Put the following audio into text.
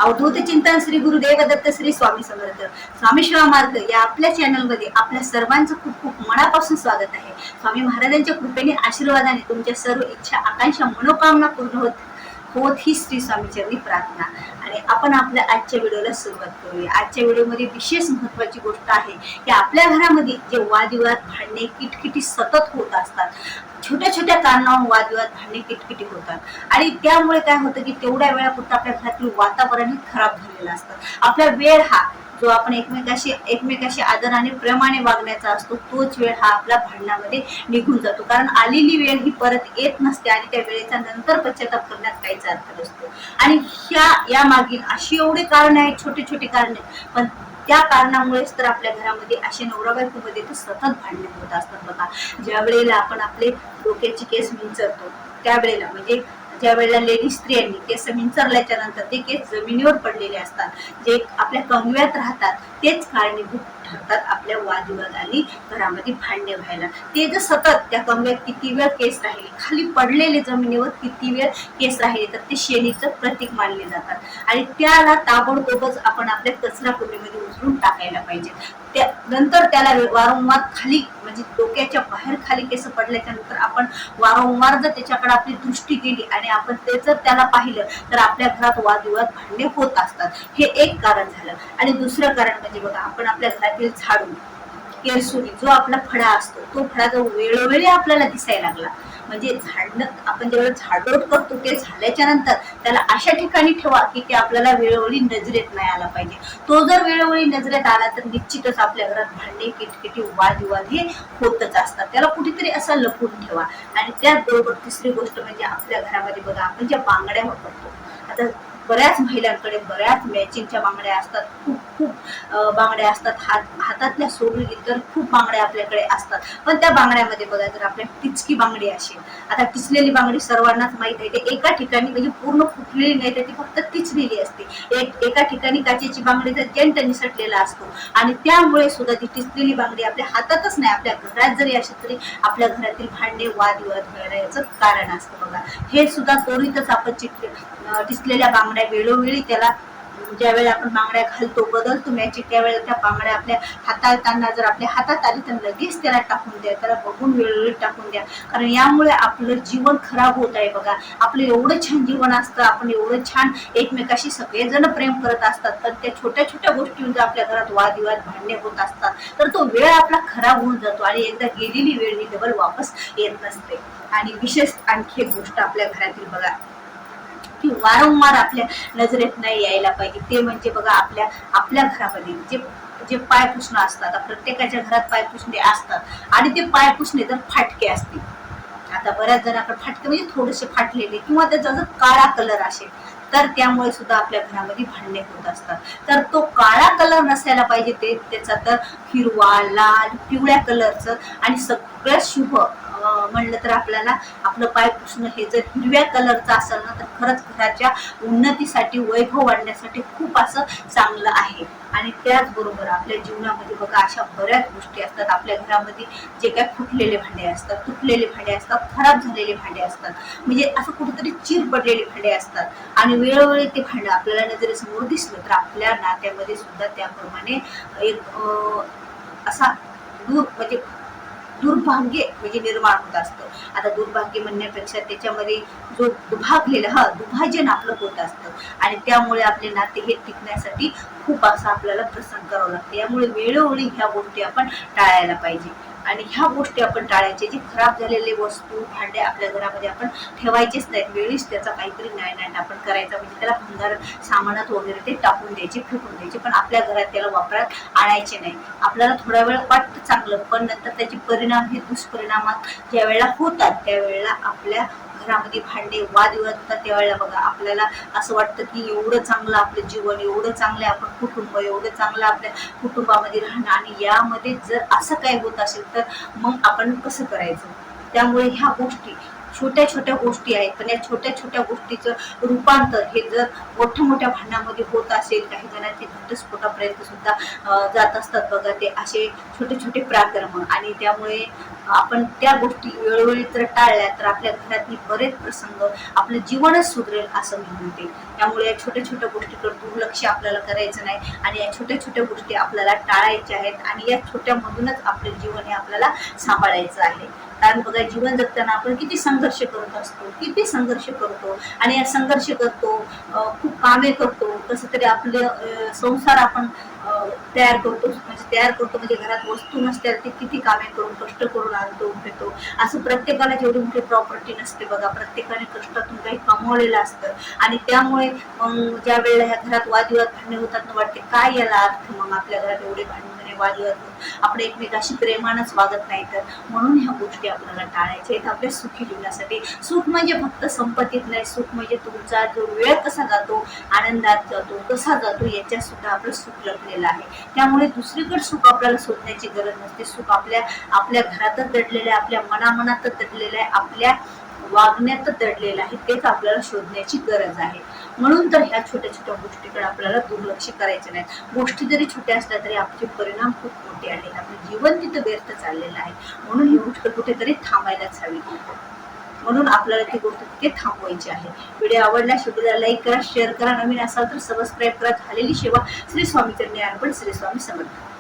अवधूत चिंतन श्री गुरुदेव दत्त श्री स्वामी समर्थ स्वामी शिवा मार्ग या आपल्या चॅनलमध्ये आपल्या सर्वांचं खूप खूप मनापासून स्वागत आहे। स्वामी महाराजांच्या कृपेने आशीर्वादाने तुमच्या सर्व इच्छा आकांक्षा मनोकामना पूर्ण होत ही श्री स्वामी चरणी प्रार्थना। आणि आपण आपल्या आजच्या व्हिडिओला सुरुवात करूया। आजच्या व्हिडिओमध्ये विशेष महत्त्वाची गोष्ट आहे की आपल्या घरामध्ये जे वादविवाद भांडणे किटकिटी सतत होत असतात, छोट्या छोट्या कारणावरून वादविवाद भांडणे किटकिटी होतात आणि त्यामुळे काय होतं की तेवढ्या वेळापुरतं आपल्या घरातील वातावरण खराब झालेलं असतं। आपला वेळ हा जो आपण एकमेकाशी आदराने प्रेमाने वागण्याचा असतो तोच वेळ हा आपला भांडणामध्ये निघून जातो, कारण आलेली वेळ ही परत येत नसते आणि त्या वेळेचा नंतर पश्चाताप करण्यात काहीच अर्थ नसतो। आणि या मागील अशी एवढे कारण आहेत, छोटे छोटे कारणे, पण त्या कारणामुळेच तर आपल्या घरामध्ये असे नवरा बायकोमध्ये तर सतत भांडणे होत असतात। बघा, ज्या वेळेला आपण आपले डोक्याची केस विंचरतो त्यावेळेला, म्हणजे ज्या वेळेला लेडीज स्त्रियांनी केस विंचरल्याच्या नंतर ते केस जमिनीवर पडलेले असतात, जे आपल्या कंगव्यात राहतात, तेच कारणीभूत ठरतात आपल्या वादविवाद आणि घरामध्ये भांडणे व्हायला। ते जर सतत त्या कंगव्यात किती वेळ केस राहिले, खाली पडलेले जमिनीवर किती वेळ केस राहिले, तर ते शेणीचं प्रतीक मानले जातात आणि त्याला ताबडतोबच आपण आपल्या कचरा कुंडीमध्ये उचलून टाकायला पाहिजे। नंतर त्याला वारंवार खाली, म्हणजे डोक्याच्या बाहेर खाली केस पडल्याच्या नंतर आपण वारंवार जर त्याच्याकडे आपली दृष्टी केली आणि आपण ते जर त्याला पाहिलं तर आपल्या घरात वादविवाद भांडणे होत असतात। हे एक कारण झालं। आणि दुसरं कारण म्हणजे बघा, आपण आपल्या घरातील झाडू केरसुणी जो आपला फडा असतो, तो फडा जर वेळोवेळी आपल्याला दिसायला लागला, म्हणजे झाडणं आपण जेव्हा झाडलोट करतो ते झाल्याच्या नंतर त्याला अशा ठिकाणी ठेवा की ते आपल्याला वेळोवेळी नजरेत नाही आला पाहिजे। तो जर वेळोवेळी नजरेत आला तर निश्चितच आपल्या घरात भांडणे किटकिटी वादविवाद हे होतच असतात। त्याला कुठेतरी असं लपून ठेवा। आणि त्याचबरोबर तिसरी गोष्ट म्हणजे आपल्या घरामध्ये बघा, आपण ज्या बांगड्या वापरतो, आता बऱ्याच महिलांकडे बऱ्याच मॅचिंगच्या बांगड्या असतात, खूप बांगड्या असतात, हातातल्या सोडून इतर खूप बांगड्या आपल्याकडे असतात। पण त्या बांगड्यामध्ये बघा, जर आपल्या टिचकी बांगडी असेल, आता टिचलेली बांगडी सर्वांनाच माहित आहे, ते एका ठिकाणी म्हणजे पूर्ण फुटलेली नाही तर ती फक्त टिचलेली असते। एका ठिकाणी काचेची बांगडीचा जंट निसटलेला असतो आणि त्यामुळे सुद्धा ती टिचलेली बांगडी आपल्या हातातच नाही, आपल्या घरात जरी असेल तरी आपल्या घरातील भांडणे वादविवाद होण्याचं कारण असतं। बघा, हे सुद्धा त्वरितच आपण टिचलेल्या बांगड्या वेळोवेळी त्याला, ज्यावेळेला आपण बांगड्या घालतो बदलतो मॅचिंग, त्यावेळेला त्या बांगड्या आपल्या हाताळताना जर आपल्या हातात आली तर लगेच त्याला टाकून द्या, त्याला बघून वेळोवेळी टाकून द्या, कारण यामुळे आपलं जीवन खराब होत आहे। बघा, आपलं एवढं छान जीवन असतं, आपण एवढं छान एकमेकाशी सगळेजण प्रेम करत असतात, तर त्या छोट्या छोट्या गोष्टींवर जर आपल्या घरात वादविवाद भांडणे होत असतात तर तो वेळ आपला खराब होऊन जातो आणि एकदा गेलेली वेळ ही डबल वापस येत नसते। आणि विशेष आणखी एक गोष्ट आपल्या घरातील बघा की वारंवार आपल्या नजरेत नाही यायला पाहिजे, ते म्हणजे बघा, आपल्या घरामध्ये जे पाय पुसणं असतात, प्रत्येकाच्या घरात पाय पुसणे असतात आणि ते पाय पुसणे जर फाटके असतील, आता बऱ्याच जणांकडे फाटके म्हणजे थोडेसे फाटलेले किंवा त्याचा जर काळा कलर असेल तर त्यामुळे सुद्धा आपल्या घरामध्ये भांडणे होत असतात। तर तो काळा कलर नसायला पाहिजे, त्याचा तर हिरवा, लाल, पिवळ्या कलरचं, आणि सगळ्यात शुभ म्हणलं तर आपल्याला आपलं पाय पुसणं हे जर हिरव्या कलरचं असेल ना तर खरंच घराच्या उन्नतीसाठी, वैभव वाढण्यासाठी खूप असं चांगलं आहे। आणि त्याचबरोबर आपल्या जीवनामध्ये बघा, अशा बऱ्याच गोष्टी असतात आपल्या घरामध्ये, जे काय फुटलेले भांडे असतात, तुटलेले भांडे असतात, खराब झालेले भांडे असतात, म्हणजे असं कुठेतरी चिर पडलेले भांडे असतात आणि वेळोवेळी ते भांडं आपल्याला नजरेसमोर दिसलं तर आपल्या नात्यामध्ये सुद्धा त्याप्रमाणे एक असा दुर्भाग्य म्हणजे निर्माण होत असतं। आता दुर्भाग्य म्हणण्यापेक्षा त्याच्यामध्ये जो दुभाजन आपलं होत असतं आणि त्यामुळे आपले नाते हे टिकण्यासाठी खूप असं आपल्याला प्रसंग करावं लागतं। यामुळे वेळोवेळी ह्या गोष्टी आपण टाळायला पाहिजे आणि ह्या गोष्टी आपण टाळायचे, जे खराब झालेले वस्तू भांडे आपल्या घरामध्ये आपण ठेवायचेच नाहीत, वेळीच त्याचा काहीतरी नायनाट आपण करायचा, म्हणजे त्याला भंगार सामानात वगैरे ते टाकून द्यायचे, फेकून द्यायचे, पण आपल्या घरात त्याला वापरात आणायचे नाही। आपल्याला थोडा वेळ वाटतं चांगलं, पण नंतर त्याचे परिणाम हे दुष्परिणामात ज्या वेळेला होतात त्यावेळेला आपल्या घरामध्ये भांडे वादविवाद होतात, त्यावेळेला बघा आपल्याला असं वाटतं की एवढं चांगलं आपलं जीवन, एवढं चांगलं आपण कुटुंब, एवढं चांगलं आपल्या कुटुंबामध्ये राहणं, आणि यामध्ये जर असं काय होत असेल तर मग आपण कसं करायचं। त्यामुळे ह्या गोष्टी छोट्या छोट्या गोष्टी आहेत, पण या छोट्या छोट्या गोष्टीचं रूपांतर हे जर मोठ्या मोठ्या भांडणामध्ये होत असेल, काही जणांचे घटस्फोटापर्यंत सुद्धा जात असतात बघा ते असे छोटे छोटे पराक्रम. आणि त्यामुळे आपण त्या गोष्टी वेळोवेळी जर टाळल्या तर आपल्या घरातली बरेच प्रसंग, आपलं जीवनच सुधरेल असं मी म्हणते. त्यामुळे या छोट्या छोट्या गोष्टीकडे दुर्लक्ष आपल्याला करायचं नाही आणि या छोट्या छोट्या गोष्टी आपल्याला टाळायच्या आहेत आणि या छोट्यामधूनच आपलं जीवन हे आपल्याला सांभाळायचं आहे. कारण बघा, जीवन जगताना आपण किती संघर्ष करत असतो, किती संघर्ष करतो आणि या संघर्ष करतो, खूप कामे करतो, कसं तरी आपले संसार आपण तयार करतो, म्हणजे घरात वस्तू नसत्या ते किती कामे करून कष्ट करून आणतो घेतो. असं प्रत्येकाला जेवढी मोठी प्रॉपर्टी नसते बघा, प्रत्येकाने कष्टातून काही कमवलेलं असतं आणि त्यामुळे मग ज्या वेळेला ह्या घरात वादविवाद भांडणे होतात ना, वाटते काय याला अर्थ, मग आपल्या घरात एवढे भांडणे वादविवाद आपण एकमेकाशी प्रेमानच वागत नाही. तर म्हणून ह्या गोष्टी आपल्याला टाळायच्या आहेत आपल्या सुखी जीवनासाठी. सुख म्हणजे फक्त संपत्तीत नाही, सुख म्हणजे तुमचा जो वेळ कसा जातो, आनंदात जातो, कसा जातो, याच्यात सुद्धा आपलं सुख लपलेलं आहे. त्यामुळे दुसरीकडे सुख आपल्याला शोधण्याची गरज नसते. सुख आपल्या घरातच दडलेलं आहे, आपल्या मनामनातच दडलेलं आहे, आपल्या वागण्यातच दडलेलं आहे. तेच आपल्याला शोधण्याची गरज आहे. म्हणून तर ह्या छोट्या छोट्या गोष्टीकडे आपल्याला दुर्लक्ष करायचं नाही. गोष्टी जरी छोट्या असल्या तरी आपले परिणाम खूप मोठे आहेत, आपलं जीवन तिथं व्यर्थ चाललेलं आहे. म्हणून ही गोष्ट कुठेतरी थांबायलाच हवी. म्हणून आपल्याला ती गोष्ट तिथे थांबवायची आहे. व्हिडिओ आवडल्यास व्हिडिओला लाईक करा, शेअर करा, नवीन असाल तर सबस्क्राईब करा. झालेली सेवा श्री स्वामी चरणी अर्पण. श्री स्वामी समर्थ.